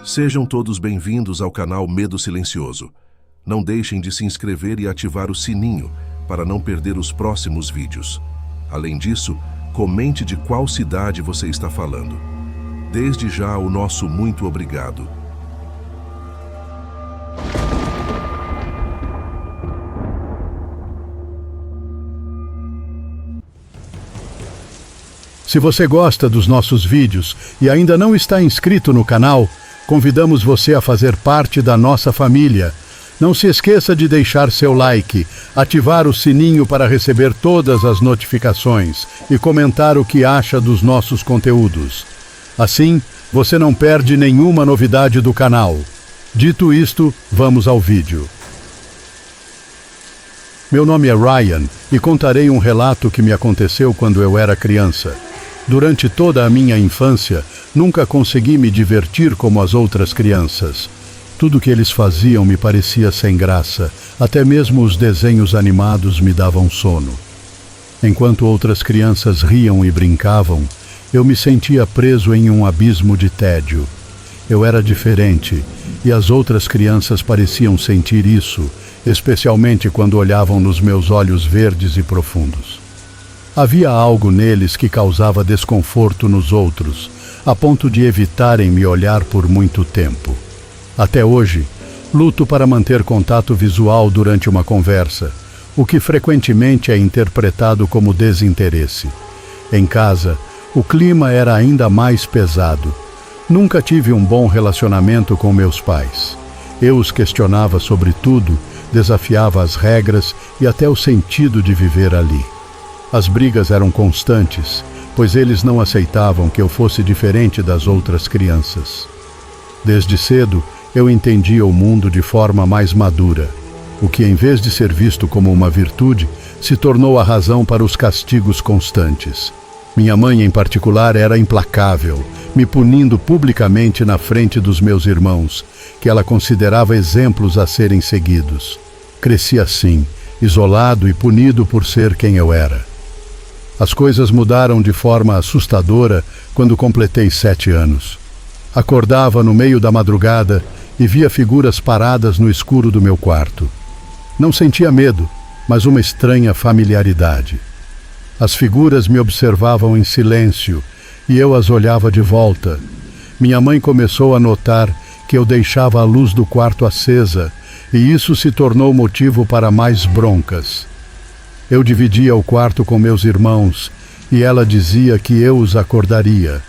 Sejam todos bem-vindos ao canal Medo Silencioso. Não deixem de se inscrever e ativar o sininho para não perder os próximos vídeos. Além disso, comente de qual cidade você está falando. Desde já, o nosso muito obrigado. Se você gosta dos nossos vídeos e ainda não está inscrito no canal, convidamos você a fazer parte da nossa família. Não se esqueça de deixar seu like, ativar o sininho para receber todas as notificações e comentar o que acha dos nossos conteúdos. Assim, você não perde nenhuma novidade do canal. Dito isto, vamos ao vídeo. Meu nome é Ryan e contarei um relato que me aconteceu quando eu era criança. Durante toda a minha infância, nunca consegui me divertir como as outras crianças. Tudo que eles faziam me parecia sem graça, até mesmo os desenhos animados me davam sono. Enquanto outras crianças riam e brincavam, eu me sentia preso em um abismo de tédio. Eu era diferente, e as outras crianças pareciam sentir isso, especialmente quando olhavam nos meus olhos verdes e profundos. Havia algo neles que causava desconforto nos outros, a ponto de evitarem me olhar por muito tempo. Até hoje, luto para manter contato visual durante uma conversa, o que frequentemente é interpretado como desinteresse. Em casa, o clima era ainda mais pesado. Nunca tive um bom relacionamento com meus pais. Eu os questionava sobre tudo, desafiava as regras e até o sentido de viver ali. As brigas eram constantes, pois eles não aceitavam que eu fosse diferente das outras crianças. Desde cedo, eu entendia o mundo de forma mais madura, o que, em vez de ser visto como uma virtude, se tornou a razão para os castigos constantes. Minha mãe, em particular, era implacável, me punindo publicamente na frente dos meus irmãos, que ela considerava exemplos a serem seguidos. Cresci assim, isolado e punido por ser quem eu era. As coisas mudaram de forma assustadora quando completei 7 anos. Acordava no meio da madrugada e via figuras paradas no escuro do meu quarto. Não sentia medo, mas uma estranha familiaridade. As figuras me observavam em silêncio e eu as olhava de volta. Minha mãe começou a notar que eu deixava a luz do quarto acesa e isso se tornou motivo para mais broncas. Eu dividia o quarto com meus irmãos e ela dizia que eu os acordaria.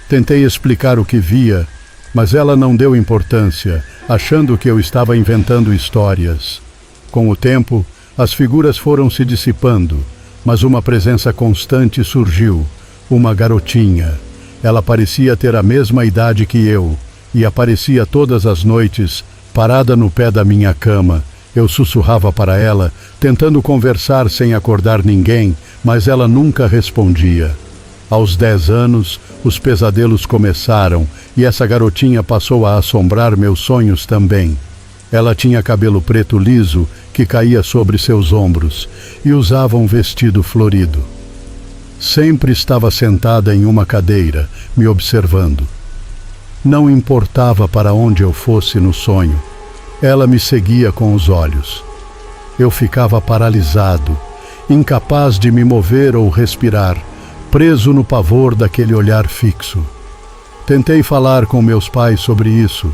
Tentei explicar o que via, mas ela não deu importância, achando que eu estava inventando histórias. Com o tempo, as figuras foram se dissipando, mas uma presença constante surgiu, uma garotinha. Ela parecia ter a mesma idade que eu e aparecia todas as noites, parada no pé da minha cama. Eu sussurrava para ela, tentando conversar sem acordar ninguém, mas ela nunca respondia. Aos 10 anos, os pesadelos começaram e essa garotinha passou a assombrar meus sonhos também. Ela tinha cabelo preto liso que caía sobre seus ombros e usava um vestido florido. Sempre estava sentada em uma cadeira, me observando. Não importava para onde eu fosse no sonho. Ela me seguia com os olhos. Eu ficava paralisado, incapaz de me mover ou respirar, preso no pavor daquele olhar fixo. Tentei falar com meus pais sobre isso,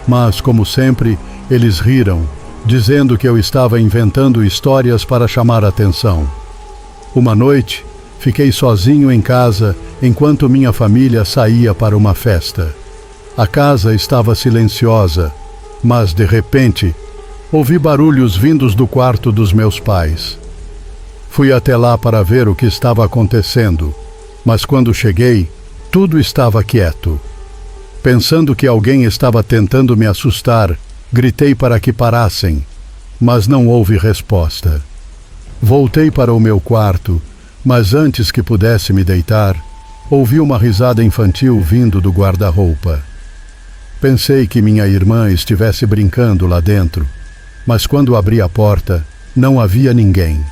mas, como sempre, eles riram, dizendo que eu estava inventando histórias para chamar a atenção. Uma noite, fiquei sozinho em casa enquanto minha família saía para uma festa. A casa estava silenciosa, mas, de repente, ouvi barulhos vindos do quarto dos meus pais. Fui até lá para ver o que estava acontecendo, mas quando cheguei, tudo estava quieto. Pensando que alguém estava tentando me assustar, gritei para que parassem, mas não houve resposta. Voltei para o meu quarto, mas antes que pudesse me deitar, ouvi uma risada infantil vindo do guarda-roupa. Pensei que minha irmã estivesse brincando lá dentro, mas quando abri a porta, não havia ninguém.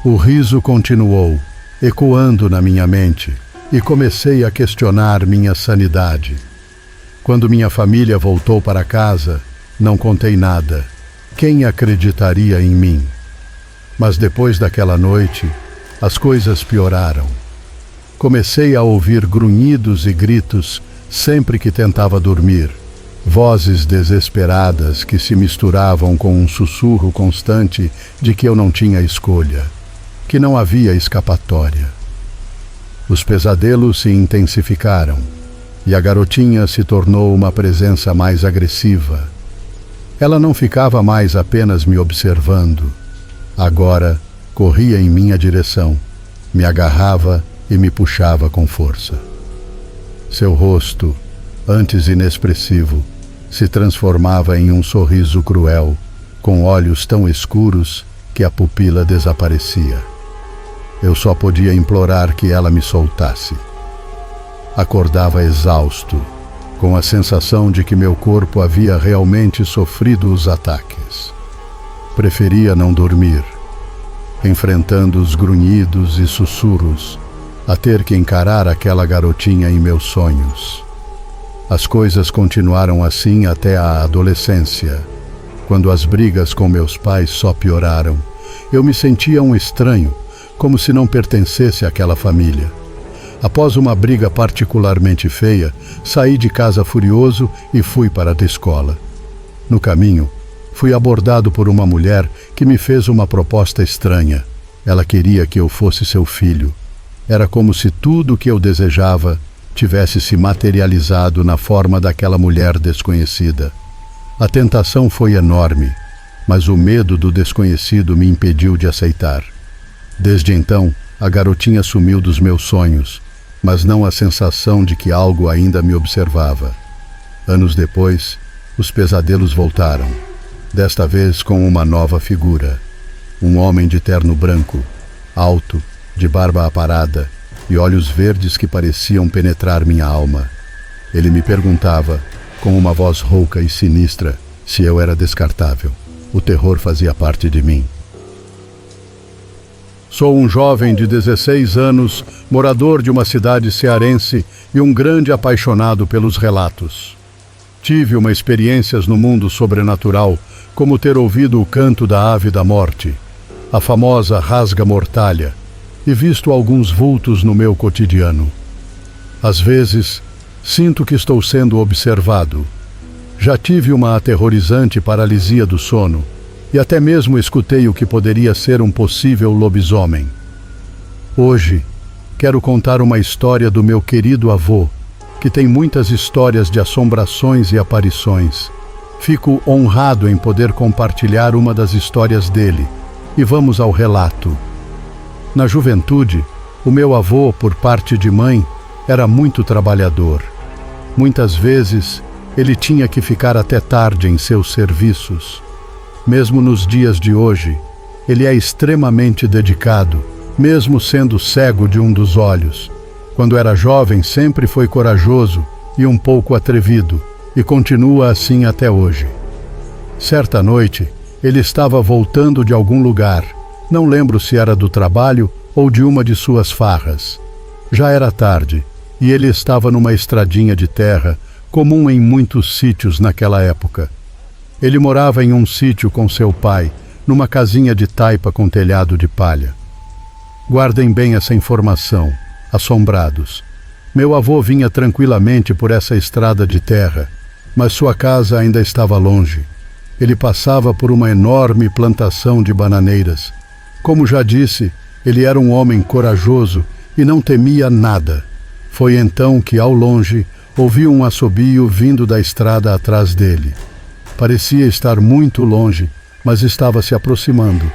O riso continuou, ecoando na minha mente, e comecei a questionar minha sanidade. Quando minha família voltou para casa, não contei nada. Quem acreditaria em mim? Mas depois daquela noite, as coisas pioraram. Comecei a ouvir grunhidos e gritos sempre que tentava dormir. Vozes desesperadas que se misturavam com um sussurro constante de que eu não tinha escolha, que não havia escapatória. Os pesadelos se intensificaram e a garotinha se tornou uma presença mais agressiva. Ela não ficava mais apenas me observando. Agora corria em minha direção, me agarrava e me puxava com força. Seu rosto, antes inexpressivo, se transformava em um sorriso cruel, com olhos tão escuros que a pupila desaparecia. Eu só podia implorar que ela me soltasse. Acordava exausto, com a sensação de que meu corpo havia realmente sofrido os ataques. Preferia não dormir, enfrentando os grunhidos e sussurros, a ter que encarar aquela garotinha em meus sonhos. As coisas continuaram assim até a adolescência, quando as brigas com meus pais só pioraram. Eu me sentia um estranho, como se não pertencesse àquela família. Após uma briga particularmente feia, saí de casa furioso e fui para a escola. No caminho, fui abordado por uma mulher que me fez uma proposta estranha. Ela queria que eu fosse seu filho. Era como se tudo o que eu desejava tivesse se materializado na forma daquela mulher desconhecida. A tentação foi enorme, mas o medo do desconhecido me impediu de aceitar. Desde então, a garotinha sumiu dos meus sonhos, mas não a sensação de que algo ainda me observava. Anos depois, os pesadelos voltaram, desta vez com uma nova figura. Um homem de terno branco, alto, de barba aparada e olhos verdes que pareciam penetrar minha alma. Ele me perguntava, com uma voz rouca e sinistra, se eu era descartável. O terror fazia parte de mim. Sou um jovem de 16 anos, morador de uma cidade cearense e um grande apaixonado pelos relatos. Tive uma experiência no mundo sobrenatural, como ter ouvido o canto da ave da morte, a famosa rasga-mortalha, e visto alguns vultos no meu cotidiano. Às vezes, sinto que estou sendo observado. Já tive uma aterrorizante paralisia do sono e até mesmo escutei o que poderia ser um possível lobisomem. Hoje, quero contar uma história do meu querido avô, que tem muitas histórias de assombrações e aparições. Fico honrado em poder compartilhar uma das histórias dele, e vamos ao relato. Na juventude, o meu avô, por parte de mãe, era muito trabalhador. Muitas vezes, ele tinha que ficar até tarde em seus serviços. Mesmo nos dias de hoje, ele é extremamente dedicado, mesmo sendo cego de um dos olhos. Quando era jovem, sempre foi corajoso e um pouco atrevido, e continua assim até hoje. Certa noite, ele estava voltando de algum lugar. Não lembro se era do trabalho ou de uma de suas farras. Já era tarde, e ele estava numa estradinha de terra, comum em muitos sítios naquela época. Ele morava em um sítio com seu pai, numa casinha de taipa com telhado de palha. Guardem bem essa informação, assombrados. Meu avô vinha tranquilamente por essa estrada de terra, mas sua casa ainda estava longe. Ele passava por uma enorme plantação de bananeiras. Como já disse, ele era um homem corajoso e não temia nada. Foi então que, ao longe, ouviu um assobio vindo da estrada atrás dele. Parecia estar muito longe, mas estava se aproximando.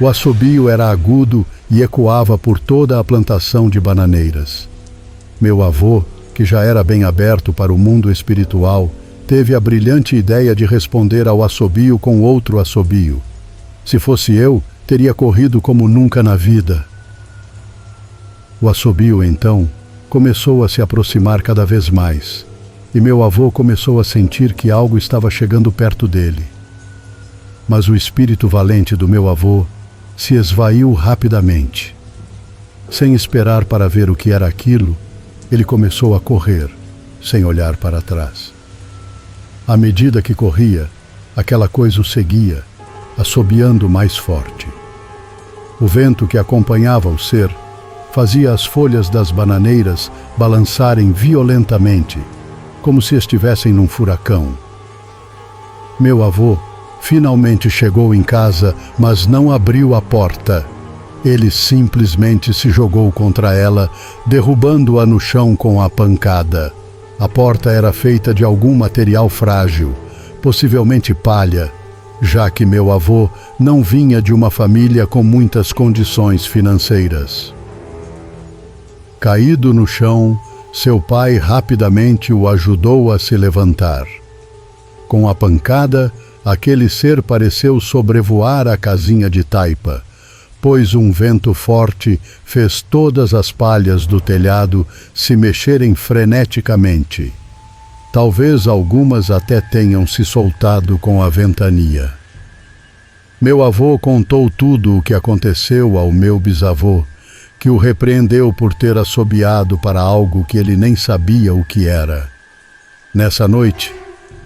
O assobio era agudo e ecoava por toda a plantação de bananeiras. Meu avô, que já era bem aberto para o mundo espiritual, teve a brilhante ideia de responder ao assobio com outro assobio. Se fosse eu, teria corrido como nunca na vida. O assobio, então, começou a se aproximar cada vez mais, e meu avô começou a sentir que algo estava chegando perto dele. Mas o espírito valente do meu avô se esvaiu rapidamente. Sem esperar para ver o que era aquilo, ele começou a correr, sem olhar para trás. À medida que corria, aquela coisa o seguia, assobiando mais forte. O vento que acompanhava o ser fazia as folhas das bananeiras balançarem violentamente, como se estivessem num furacão. Meu avô finalmente chegou em casa, mas não abriu a porta. Ele simplesmente se jogou contra ela, derrubando-a no chão com a pancada. A porta era feita de algum material frágil, possivelmente palha, já que meu avô não vinha de uma família com muitas condições financeiras. Caído no chão, seu pai rapidamente o ajudou a se levantar. Com a pancada, aquele ser pareceu sobrevoar a casinha de taipa, pois um vento forte fez todas as palhas do telhado se mexerem freneticamente. Talvez algumas até tenham se soltado com a ventania. Meu avô contou tudo o que aconteceu ao meu bisavô, que o repreendeu por ter assobiado para algo que ele nem sabia o que era. Nessa noite,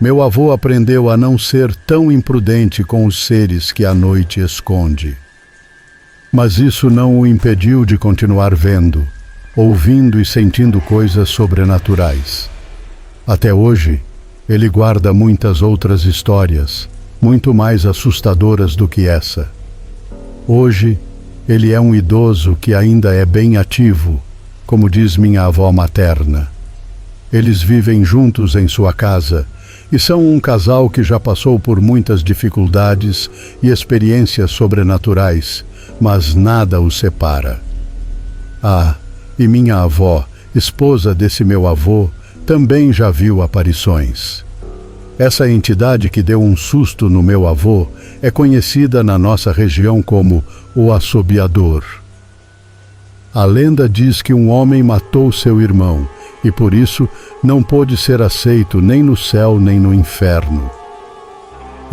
meu avô aprendeu a não ser tão imprudente com os seres que a noite esconde. Mas isso não o impediu de continuar vendo, ouvindo e sentindo coisas sobrenaturais. Até hoje, ele guarda muitas outras histórias, muito mais assustadoras do que essa. Hoje, ele é um idoso que ainda é bem ativo, como diz minha avó materna. Eles vivem juntos em sua casa e são um casal que já passou por muitas dificuldades e experiências sobrenaturais, mas nada os separa. Ah, e minha avó, esposa desse meu avô, também já viu aparições. Essa entidade que deu um susto no meu avô é conhecida na nossa região como o assobiador. A lenda diz que um homem matou seu irmão e por isso não pôde ser aceito nem no céu nem no inferno.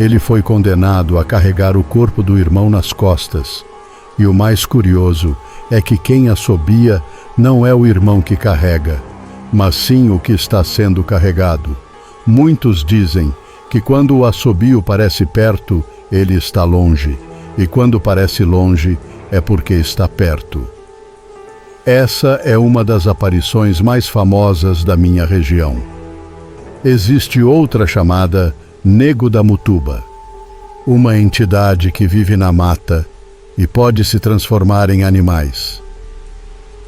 Ele foi condenado a carregar o corpo do irmão nas costas. E o mais curioso é que quem assobia não é o irmão que carrega, mas sim o que está sendo carregado. Muitos dizem que quando o assobio parece perto, ele está longe, e quando parece longe, é porque está perto. Essa é uma das aparições mais famosas da minha região. Existe outra chamada Nego da Mutuba, uma entidade que vive na mata e pode se transformar em animais.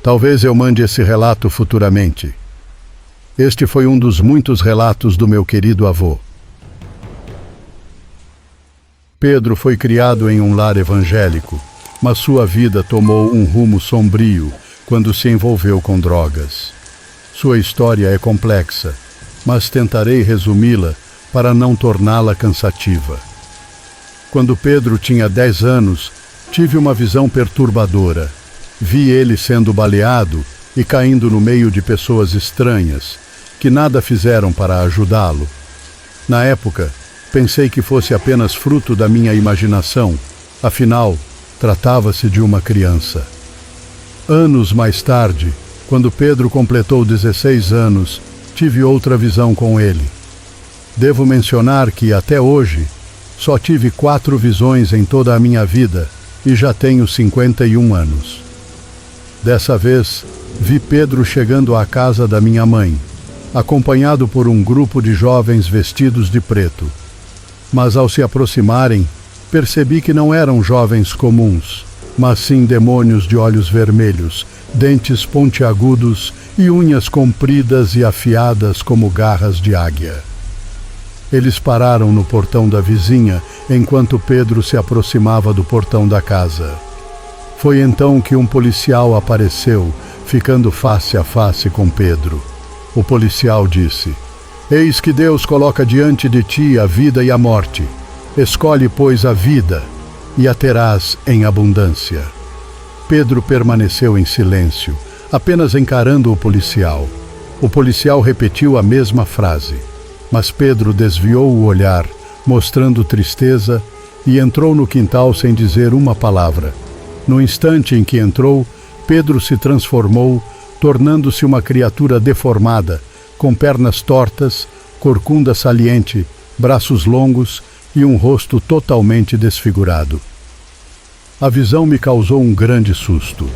Talvez eu mande esse relato futuramente. Este foi um dos muitos relatos do meu querido avô. Pedro foi criado em um lar evangélico, mas sua vida tomou um rumo sombrio quando se envolveu com drogas. Sua história é complexa, mas tentarei resumi-la para não torná-la cansativa. Quando Pedro tinha 10 anos, tive uma visão perturbadora. Vi ele sendo baleado e caindo no meio de pessoas estranhas, que nada fizeram para ajudá-lo. Na época, pensei que fosse apenas fruto da minha imaginação, afinal, tratava-se de uma criança. Anos mais tarde, quando Pedro completou 16 anos, tive outra visão com ele. Devo mencionar que, até hoje, só tive 4 visões em toda a minha vida e já tenho 51 anos. Dessa vez, vi Pedro chegando à casa da minha mãe, acompanhado por um grupo de jovens vestidos de preto. Mas ao se aproximarem, percebi que não eram jovens comuns, mas sim demônios de olhos vermelhos, dentes pontiagudos e unhas compridas e afiadas como garras de águia. Eles pararam no portão da vizinha enquanto Pedro se aproximava do portão da casa. Foi então que um policial apareceu, ficando face a face com Pedro. O policial disse: "Eis que Deus coloca diante de ti a vida e a morte. Escolhe, pois, a vida, e a terás em abundância." Pedro permaneceu em silêncio, apenas encarando o policial. O policial repetiu a mesma frase, mas Pedro desviou o olhar, mostrando tristeza, e entrou no quintal sem dizer uma palavra. No instante em que entrou, Pedro se transformou, tornando-se uma criatura deformada, com pernas tortas, corcunda saliente, braços longos e um rosto totalmente desfigurado. A visão me causou um grande susto.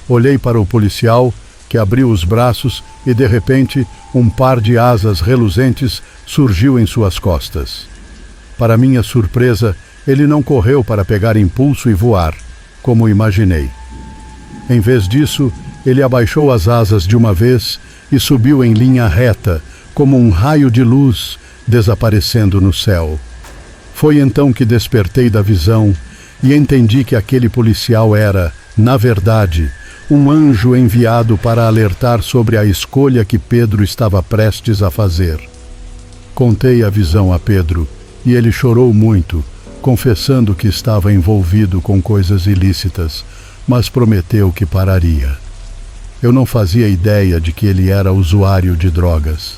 Olhei para o policial, que abriu os braços e, de repente, um par de asas reluzentes surgiu em suas costas. Para minha surpresa, ele não correu para pegar impulso e voar, como imaginei. Em vez disso, ele abaixou as asas de uma vez e subiu em linha reta, como um raio de luz, desaparecendo no céu. Foi então que despertei da visão e entendi que aquele policial era, na verdade, um anjo enviado para alertar sobre a escolha que Pedro estava prestes a fazer. Contei a visão a Pedro e ele chorou muito, confessando que estava envolvido com coisas ilícitas, mas prometeu que pararia. Eu não fazia ideia de que ele era usuário de drogas.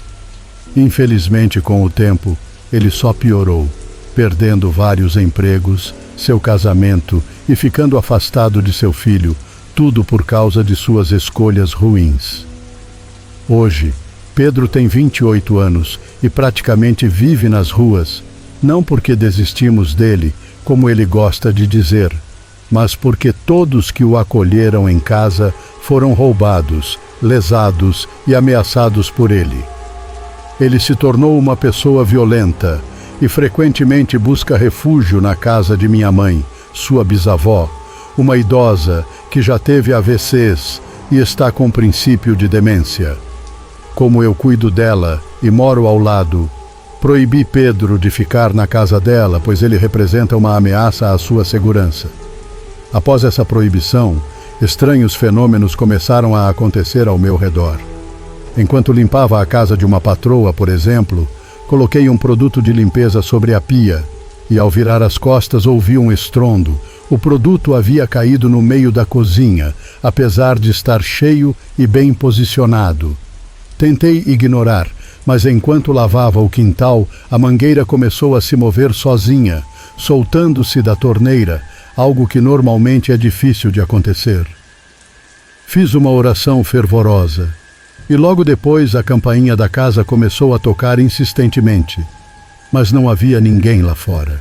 Infelizmente, com o tempo, ele só piorou, perdendo vários empregos, seu casamento e ficando afastado de seu filho, tudo por causa de suas escolhas ruins. Hoje, Pedro tem 28 anos e praticamente vive nas ruas, não porque desistimos dele, como ele gosta de dizer, mas porque todos que o acolheram em casa foram roubados, lesados e ameaçados por ele. Ele se tornou uma pessoa violenta e frequentemente busca refúgio na casa de minha mãe, sua bisavó, uma idosa que já teve AVCs e está com princípio de demência. Como eu cuido dela e moro ao lado, proibi Pedro de ficar na casa dela, pois ele representa uma ameaça à sua segurança. Após essa proibição, estranhos fenômenos começaram a acontecer ao meu redor. Enquanto limpava a casa de uma patroa, por exemplo, coloquei um produto de limpeza sobre a pia e, ao virar as costas, ouvi um estrondo. O produto havia caído no meio da cozinha, apesar de estar cheio e bem posicionado. Tentei ignorar, mas enquanto lavava o quintal, a mangueira começou a se mover sozinha, soltando-se da torneira, algo que normalmente é difícil de acontecer. Fiz uma oração fervorosa, e logo depois a campainha da casa começou a tocar insistentemente, mas não havia ninguém lá fora.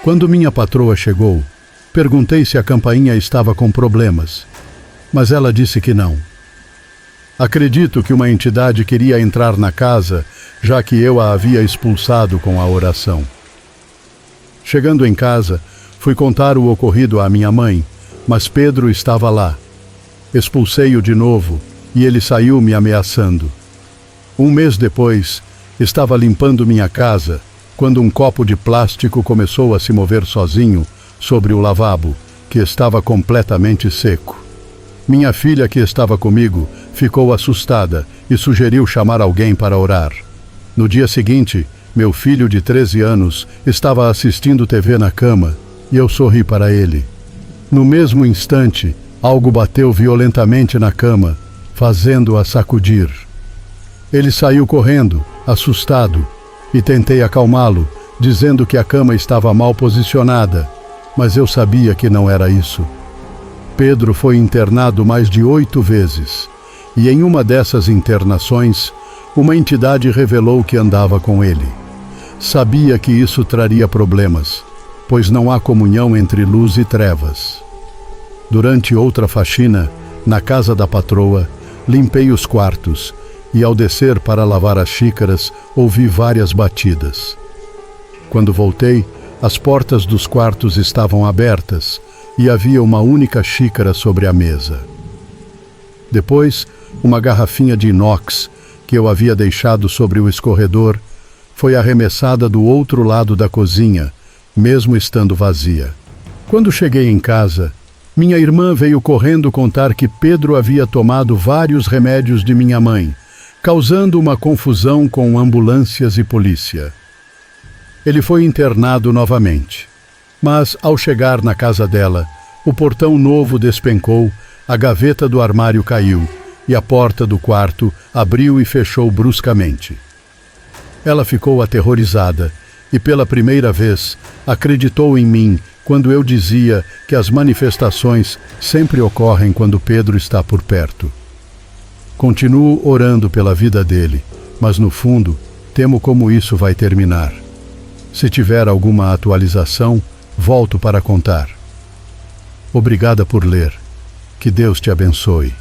Quando minha patroa chegou, perguntei se a campainha estava com problemas, mas ela disse que não. Acredito que uma entidade queria entrar na casa, já que eu a havia expulsado com a oração. Chegando em casa, fui contar o ocorrido à minha mãe, mas Pedro estava lá. Expulsei-o de novo e ele saiu me ameaçando. Um mês depois, estava limpando minha casa quando um copo de plástico começou a se mover sozinho sobre o lavabo, que estava completamente seco. Minha filha, que estava comigo, ficou assustada e sugeriu chamar alguém para orar. No dia seguinte, meu filho de 13 anos estava assistindo TV na cama e eu sorri para ele. No mesmo instante, algo bateu violentamente na cama, fazendo-a sacudir. Ele saiu correndo, assustado, e tentei acalmá-lo, dizendo que a cama estava mal posicionada, mas eu sabia que não era isso. Pedro foi internado mais de 8 vezes, e em uma dessas internações, uma entidade revelou que andava com ele. Sabia que isso traria problemas, pois não há comunhão entre luz e trevas. Durante outra faxina, na casa da patroa, limpei os quartos e, ao descer para lavar as xícaras, ouvi várias batidas. Quando voltei, as portas dos quartos estavam abertas e havia uma única xícara sobre a mesa. Depois, uma garrafinha de inox, que eu havia deixado sobre o escorredor, foi arremessada do outro lado da cozinha, mesmo estando vazia. Quando cheguei em casa, minha irmã veio correndo contar que Pedro havia tomado vários remédios de minha mãe, causando uma confusão com ambulâncias e polícia. Ele foi internado novamente, mas ao chegar na casa dela, o portão novo despencou, a gaveta do armário caiu e a porta do quarto abriu e fechou bruscamente. Ela ficou aterrorizada e, pela primeira vez, acreditou em mim quando eu dizia que as manifestações sempre ocorrem quando Pedro está por perto. Continuo orando pela vida dele, mas no fundo, Temo como isso vai terminar. Se tiver alguma atualização, volto para contar. Obrigada por ler. Que Deus te abençoe.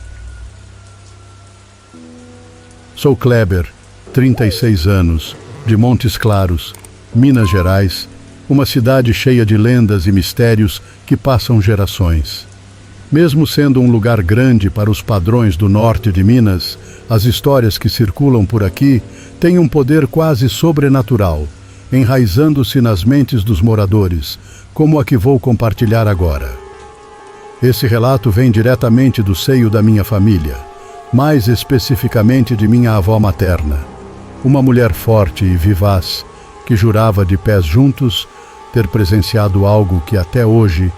Sou Kleber, 36 anos, de Montes Claros, Minas Gerais, uma cidade cheia de lendas e mistérios que passam gerações. Mesmo sendo um lugar grande para os padrões do norte de Minas, as histórias que circulam por aqui têm um poder quase sobrenatural, enraizando-se nas mentes dos moradores, como a que vou compartilhar agora. Esse relato vem diretamente do seio da minha família, mais especificamente de minha avó materna, uma mulher forte e vivaz, que jurava de pés juntos ter presenciado algo que até hoje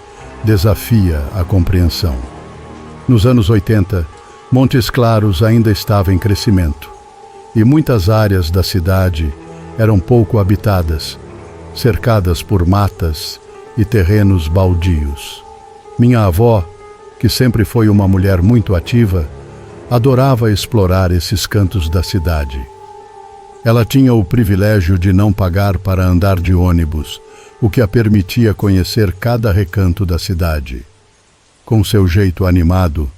desafia a compreensão. Nos anos 80, Montes Claros ainda estava em crescimento, e muitas áreas da cidade eram pouco habitadas, cercadas por matas e terrenos baldios. Minha avó, que sempre foi uma mulher muito ativa, adorava explorar esses cantos da cidade. Ela tinha o privilégio de não pagar para andar de ônibus, o que a permitia conhecer cada recanto da cidade. Com seu jeito animado,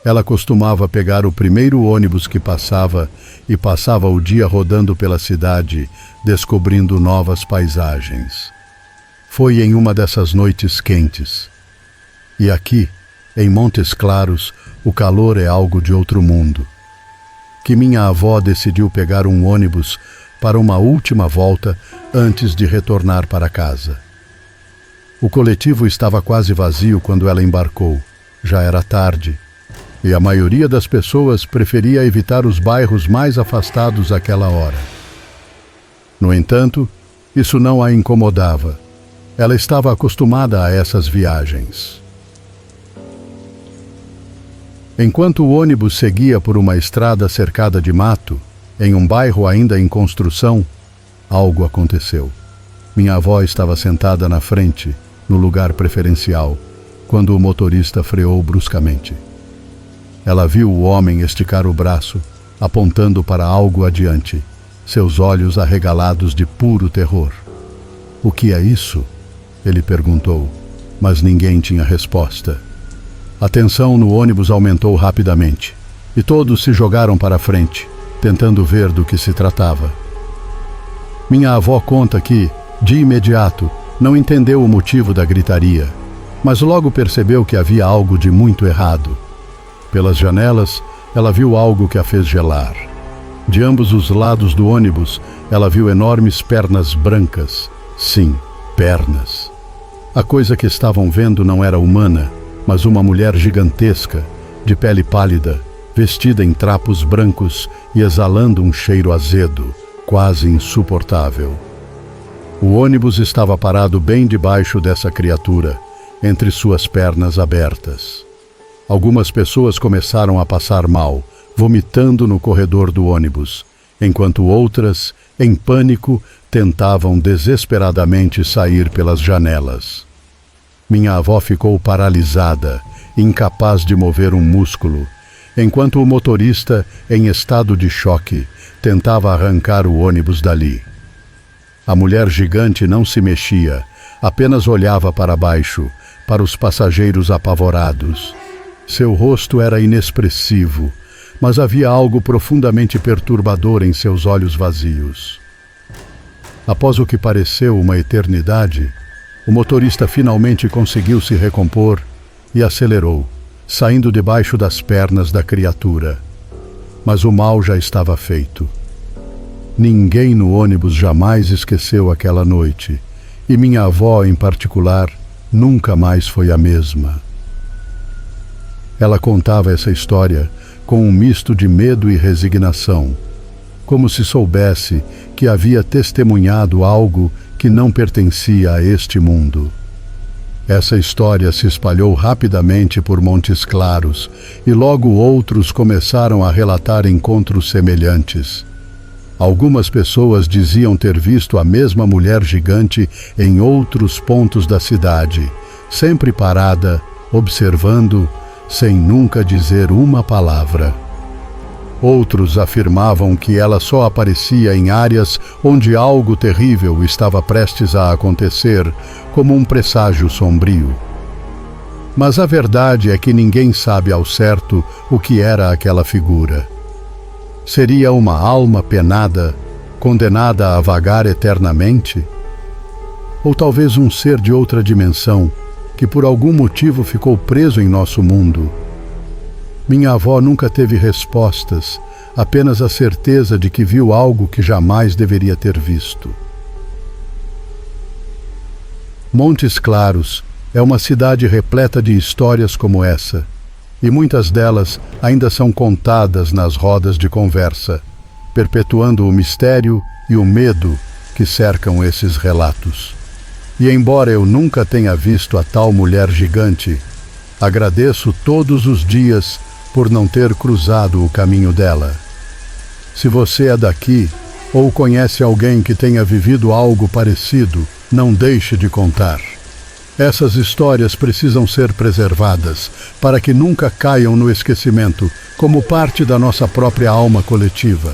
ela costumava pegar o primeiro ônibus que passava e passava o dia rodando pela cidade, descobrindo novas paisagens. Foi em uma dessas noites quentes. E aqui, em Montes Claros, o calor é algo de outro mundo, que minha avó decidiu pegar um ônibus para uma última volta antes de retornar para casa. O coletivo estava quase vazio quando ela embarcou. Já era tarde, e a maioria das pessoas preferia evitar os bairros mais afastados àquela hora. No entanto, isso não a incomodava. Ela estava acostumada a essas viagens. Enquanto o ônibus seguia por uma estrada cercada de mato, em um bairro ainda em construção, algo aconteceu. Minha avó estava sentada na frente, no lugar preferencial, quando o motorista freou bruscamente. Ela viu o homem esticar o braço, apontando para algo adiante, seus olhos arregalados de puro terror. "O que é isso?" ele perguntou, mas ninguém tinha resposta. A tensão no ônibus aumentou rapidamente, e todos se jogaram para a frente, tentando ver do que se tratava. Minha avó conta que, de imediato, não entendeu o motivo da gritaria, mas logo percebeu que havia algo de muito errado. Pelas janelas, ela viu algo que a fez gelar. De ambos os lados do ônibus, ela viu enormes pernas brancas. Sim, pernas. A coisa que estavam vendo não era humana, mas uma mulher gigantesca, de pele pálida, vestida em trapos brancos e exalando um cheiro azedo, quase insuportável. O ônibus estava parado bem debaixo dessa criatura, entre suas pernas abertas. Algumas pessoas começaram a passar mal, vomitando no corredor do ônibus, enquanto outras, em pânico, tentavam desesperadamente sair pelas janelas. Minha avó ficou paralisada, incapaz de mover um músculo, enquanto o motorista, em estado de choque, tentava arrancar o ônibus dali. A mulher gigante não se mexia, apenas olhava para baixo, para os passageiros apavorados. Seu rosto era inexpressivo, mas havia algo profundamente perturbador em seus olhos vazios. Após o que pareceu uma eternidade, o motorista finalmente conseguiu se recompor e acelerou, saindo debaixo das pernas da criatura. Mas o mal já estava feito. Ninguém no ônibus jamais esqueceu aquela noite, e minha avó, em particular, nunca mais foi a mesma. Ela contava essa história com um misto de medo e resignação, como se soubesse que havia testemunhado algo que não pertencia a este mundo. Essa história se espalhou rapidamente por Montes Claros e logo outros começaram a relatar encontros semelhantes. Algumas pessoas diziam ter visto a mesma mulher gigante em outros pontos da cidade, sempre parada, observando, sem nunca dizer uma palavra. Outros afirmavam que ela só aparecia em áreas onde algo terrível estava prestes a acontecer, como um presságio sombrio. Mas a verdade é que ninguém sabe ao certo o que era aquela figura. Seria uma alma penada, condenada a vagar eternamente? Ou talvez um ser de outra dimensão, que por algum motivo ficou preso em nosso mundo? Minha avó nunca teve respostas, apenas a certeza de que viu algo que jamais deveria ter visto. Montes Claros é uma cidade repleta de histórias como essa, e muitas delas ainda são contadas nas rodas de conversa, perpetuando o mistério e o medo que cercam esses relatos. E embora eu nunca tenha visto a tal mulher gigante, agradeço todos os dias por não ter cruzado o caminho dela. Se você é daqui ou conhece alguém que tenha vivido algo parecido, não deixe de contar. Essas histórias precisam ser preservadas para que nunca caiam no esquecimento, como parte da nossa própria alma coletiva.